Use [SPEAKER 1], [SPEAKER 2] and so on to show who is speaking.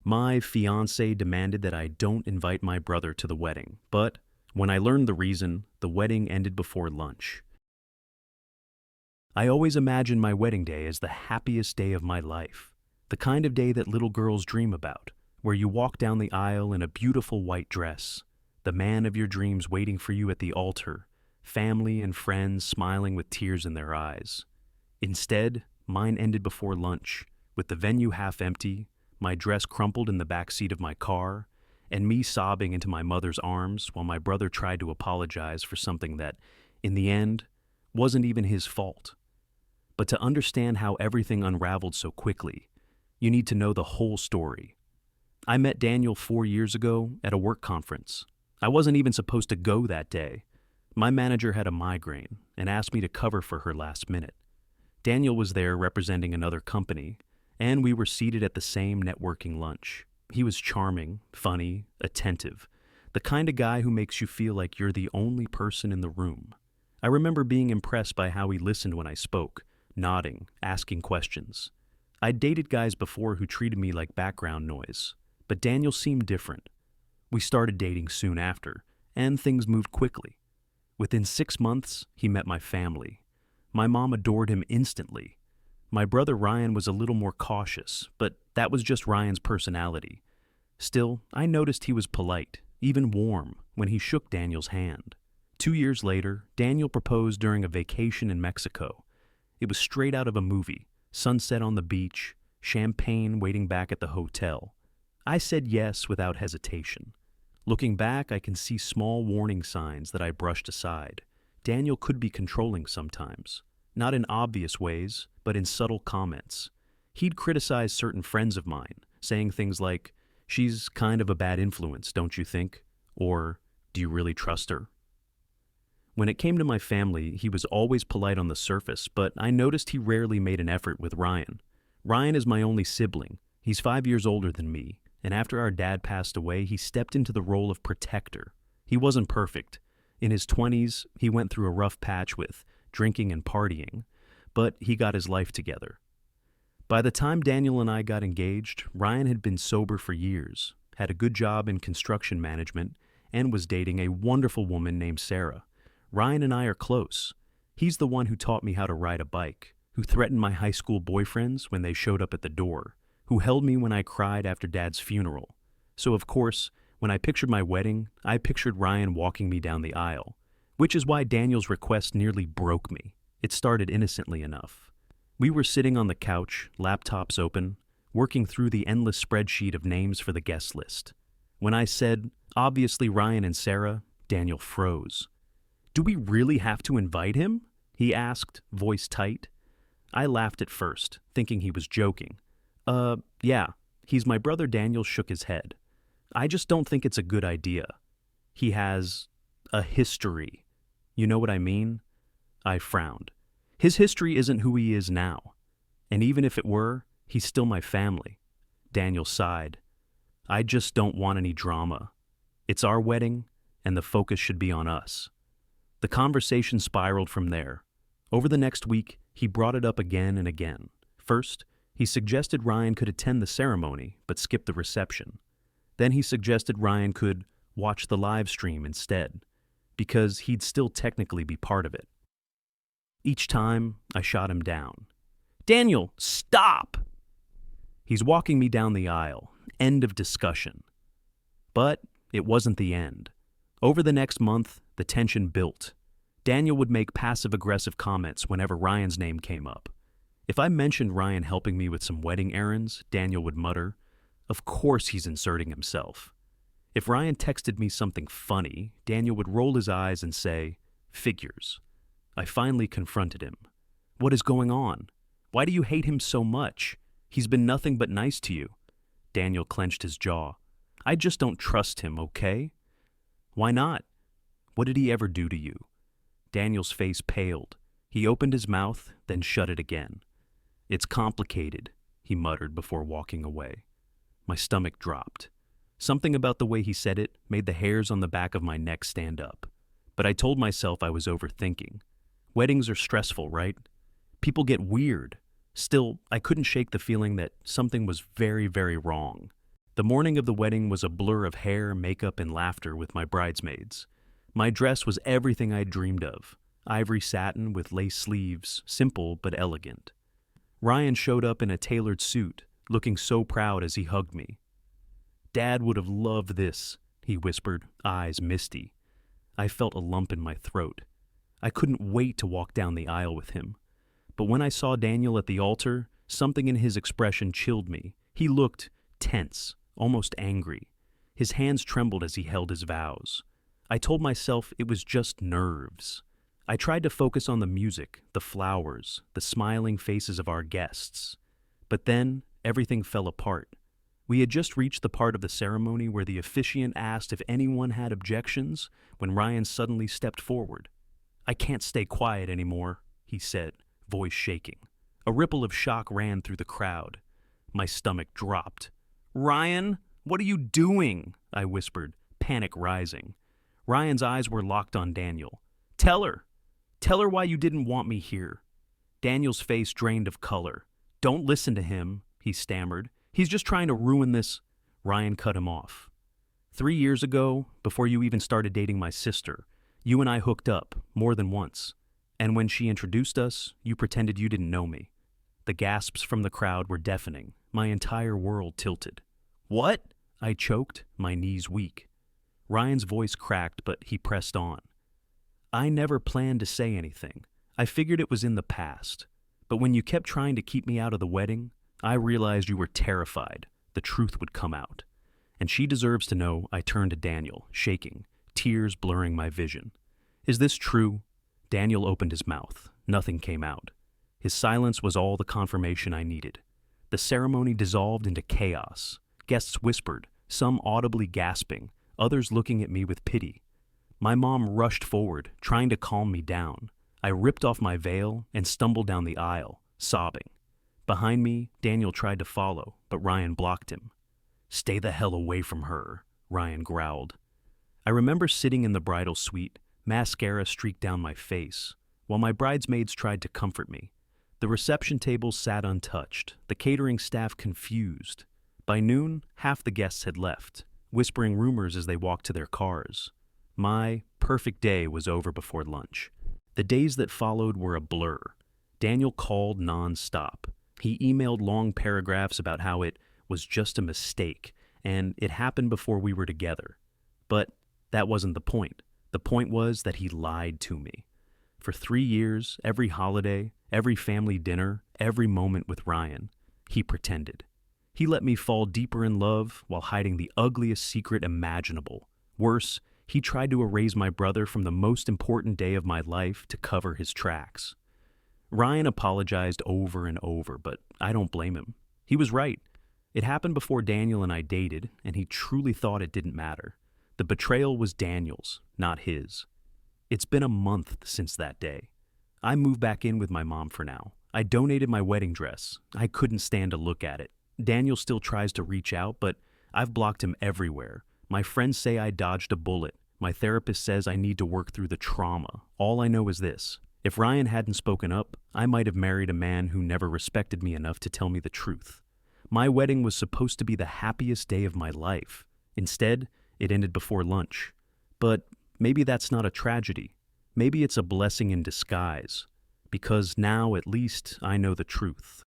[SPEAKER 1] My fiancé demanded that I don't invite my brother to the wedding, but when I learned the reason, the wedding ended before lunch. I always imagine my wedding day as the happiest day of my life, the kind of day that little girls dream about, where you walk down the aisle in a beautiful white dress, the man of your dreams waiting for you at the altar, family and friends smiling with tears in their eyes. Instead, mine ended before lunch, with the venue half empty, my dress crumpled in the back seat of my car, and me sobbing into my mother's arms while my brother tried to apologize for something that, in the end, wasn't even his fault. But to understand how everything unraveled so quickly, you need to know the whole story. I met Daniel 4 years ago at a work conference. I wasn't even supposed to go that day. My manager had a migraine and asked me to cover for her last minute. Daniel was there representing another company, and we were seated at the same networking lunch. He was charming, funny, attentive, the kind of guy who makes you feel like you're the only person in the room. I remember being impressed by how he listened when I spoke, nodding, asking questions. I'd dated guys before who treated me like background noise, but Daniel seemed different. We started dating soon after, and things moved quickly. Within 6 months, he met my family. My mom adored him instantly. My brother Ryan was a little more cautious, but that was just Ryan's personality. Still, I noticed he was polite, even warm, when he shook Daniel's hand. 2 years later, Daniel proposed during a vacation in Mexico. It was straight out of a movie, sunset on the beach, champagne waiting back at the hotel. I said yes without hesitation. Looking back, I can see small warning signs that I brushed aside. Daniel could be controlling sometimes, not in obvious ways, but in subtle comments. He'd criticize certain friends of mine, saying things like, "She's kind of a bad influence, don't you think?" Or, "Do you really trust her?" When it came to my family, he was always polite on the surface, but I noticed he rarely made an effort with Ryan. Ryan is my only sibling. He's 5 years older than me, and after our dad passed away, he stepped into the role of protector. He wasn't perfect. In his 20s, he went through a rough patch with drinking and partying, but he got his life together. By the time Daniel and I got engaged, Ryan had been sober for years, had a good job in construction management, and was dating a wonderful woman named Sarah. Ryan and I are close. He's the one who taught me how to ride a bike, who threatened my high school boyfriends when they showed up at the door, who held me when I cried after Dad's funeral. So of course, when I pictured my wedding, I pictured Ryan walking me down the aisle, which is why Daniel's request nearly broke me. It started innocently enough. We were sitting on the couch, laptops open, working through the endless spreadsheet of names for the guest list. When I said, "Obviously Ryan and Sarah," Daniel froze. "Do we really have to invite him?" he asked, voice tight. I laughed at first, thinking he was joking. Yeah, he's my brother." Daniel shook his head. "I just don't think it's a good idea. He has a history. You know what I mean?" I frowned. "His history isn't who he is now. And even if it were, he's still my family." Daniel sighed. "I just don't want any drama. It's our wedding, and the focus should be on us." The conversation spiraled from there. Over the next week, he brought it up again and again. First, he suggested Ryan could attend the ceremony, but skip the reception. Then he suggested Ryan could watch the live stream instead, because he'd still technically be part of it. Each time, I shot him down. "Daniel, stop!" He's walking me down the aisle. End of discussion. But it wasn't the end. Over the next month, the tension built. Daniel would make passive-aggressive comments whenever Ryan's name came up. If I mentioned Ryan helping me with some wedding errands, Daniel would mutter, "Of course he's inserting himself." If Ryan texted me something funny, Daniel would roll his eyes and say, "Figures." I finally confronted him. "What is going on? Why do you hate him so much? He's been nothing but nice to you." Daniel clenched his jaw. "I just don't trust him, okay?" "Why not? What did he ever do to you?" Daniel's face paled. He opened his mouth, then shut it again. "It's complicated," he muttered before walking away. My stomach dropped. Something about the way he said it made the hairs on the back of my neck stand up. But I told myself I was overthinking. Weddings are stressful, right? People get weird. Still, I couldn't shake the feeling that something was very, very wrong. The morning of the wedding was a blur of hair, makeup, and laughter with my bridesmaids. My dress was everything I'd dreamed of. Ivory satin with lace sleeves, simple but elegant. Ryan showed up in a tailored suit, looking so proud as he hugged me. "Dad would have loved this," he whispered, eyes misty. I felt a lump in my throat. I couldn't wait to walk down the aisle with him. But when I saw Daniel at the altar, something in his expression chilled me. He looked tense, almost angry. His hands trembled as he held his vows. I told myself it was just nerves. I tried to focus on the music, the flowers, the smiling faces of our guests. But then, everything fell apart. We had just reached the part of the ceremony where the officiant asked if anyone had objections when Ryan suddenly stepped forward. "I can't stay quiet anymore," he said, voice shaking. A ripple of shock ran through the crowd. My stomach dropped. "Ryan, what are you doing?" I whispered, panic rising. Ryan's eyes were locked on Daniel. Tell her why you didn't want me here." Daniel's face drained of color. "Don't listen to him," he stammered. "He's just trying to ruin this." Ryan cut him off. 3 years ago, before you even started dating my sister, you and I hooked up more than once. And when she introduced us, you pretended you didn't know me." The gasps from the crowd were deafening. My entire world tilted. "What?" I choked, my knees weak. Ryan's voice cracked, but he pressed on. "I never planned to say anything. I figured it was in the past. But when you kept trying to keep me out of the wedding, I realized you were terrified the truth would come out. And she deserves to know." I turned to Daniel, shaking, tears blurring my vision. "Is this true?" Daniel opened his mouth. Nothing came out. His silence was all the confirmation I needed. The ceremony dissolved into chaos. Guests whispered, some audibly gasping, others looking at me with pity. My mom rushed forward, trying to calm me down. I ripped off my veil and stumbled down the aisle, sobbing. Behind me, Daniel tried to follow, but Ryan blocked him. "Stay the hell away from her," Ryan growled. I remember sitting in the bridal suite, mascara streaked down my face, while my bridesmaids tried to comfort me. The reception tables sat untouched, the catering staff confused. By noon, half the guests had left, whispering rumors as they walked to their cars. My perfect day was over before lunch. The days that followed were a blur. Daniel called non-stop. He emailed long paragraphs about how it was just a mistake, and it happened before we were together. But that wasn't the point. The point was that he lied to me. For 3 years, every holiday, every family dinner, every moment with Ryan, he pretended. He let me fall deeper in love while hiding the ugliest secret imaginable. Worse, he tried to erase my brother from the most important day of my life to cover his tracks. Ryan apologized over and over, but I don't blame him. He was right. It happened before Daniel and I dated, and he truly thought it didn't matter. The betrayal was Daniel's, not his. It's been a month since that day. I moved back in with my mom for now. I donated my wedding dress. I couldn't stand to look at it. Daniel still tries to reach out, but I've blocked him everywhere. My friends say I dodged a bullet. My therapist says I need to work through the trauma. All I know is this. If Ryan hadn't spoken up, I might have married a man who never respected me enough to tell me the truth. My wedding was supposed to be the happiest day of my life. Instead, it ended before lunch. But maybe that's not a tragedy. Maybe it's a blessing in disguise. Because now, at least, I know the truth.